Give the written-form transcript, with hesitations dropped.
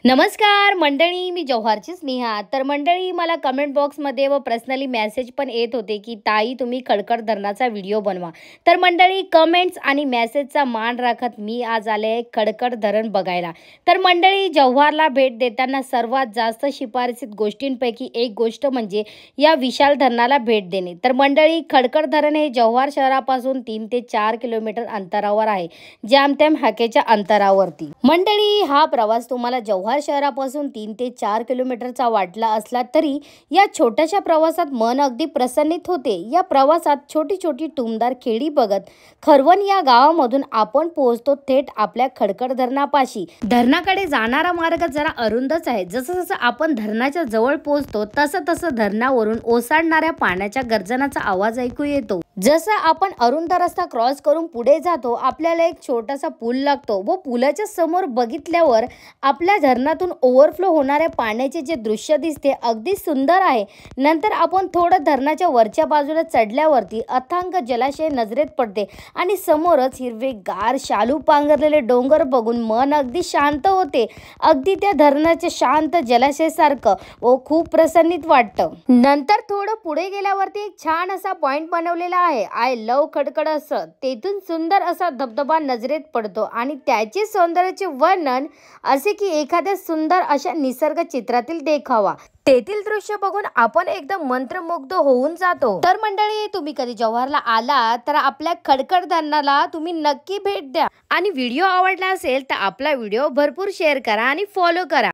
नमस्कार मंडळी, मी जव्हारची स्नेहा। तर मंडळी, मला कमेंट बॉक्समध्ये व पर्सनली मेसेज पण येत होते की ताई तुम्ही खडखड धरणाचा व्हिडिओ बनवा। तर मंडळी, कमेंट्स आणि मेसेजचा मान राखत मी आज आले खडखड धरण बघायला। तर मंडळी, जव्हारला भेट देताना सर्वात जास्त शिफारसीत गोष्टींपैकी एक गोष्ट म्हणजे या विशाल धरणाला भेट देणे। तर मंडळी, खडखड धरण हे जव्हार शहरापासून 3 ते 4 किलोमीटर अंतरावर आहे, जामतेम हाकेच्या अंतरावरती। मंडळी, हा प्रवास तुम्हाला जव्हार शहरापासून 3 ते 4 किलोमीटरचा वाटला असला तरी या छोट्याशा प्रवासात मन अगदी प्रसन्नित होते। या प्रवासात छोटी छोटी टुमदार खेडी बघत खरवण या गावामधून आपण पोहोचतो थेट आपल्या खडखड धरणापाशी। धरणाकडे जाणारा मार्ग जरा अरुंदच आहे। जसं जसं आपण धरणाच्या जवळ पोहोचतो तसं तसं धरणावरून ओसाडणाऱ्या पाण्याच्या गर्जनाचा आवाज ऐकू येतो। जसं आपण अरुंद रस्ता क्रॉस करून पुढे जातो, आपल्याला एक छोटासा पूल लागतो व पुलाच्या समोर बघितल्यावर आपल्या धरणातून ओव्हरफ्लो होणाऱ्या पाण्याचे जे दृश्य दिसते अगदी सुंदर आहे। नंतर आपण थोडं धरणाच्या वरच्या बाजूला चढल्यावरती अथांग जलाशय नजरेत पडते आणि समोरच हिरवेगार शालू पांघरलेले डोंगर बघून मन अगदी शांत होते। अगदी त्या धरणाच्या शांत जलाशयासारखं व खूप प्रसन्नित वाटतं। नंतर थोडं पुढे गेल्यावरती एक छान असा पॉइंट बनवलेला आहे, आय लव खडखड असं। तेथून सुंदर असा धबधबा नजरेत पडतो आणि त्याचे सौंदर्याचे वर्णन असे की एखाद्या सुंदर अशा निसर्ग चित्रातील देखावा। तेथील दृश्य बघून आपण एकदम मंत्रमुग्ध होऊन जातो। तर मंडळी, तुम्ही कधी जव्हारला आला तर आपल्या खडखड धरणाला तुम्ही नक्की भेट द्या आणि व्हिडिओ आवडला असेल तर आपला व्हिडिओ भरपूर शेअर करा आणि फॉलो करा।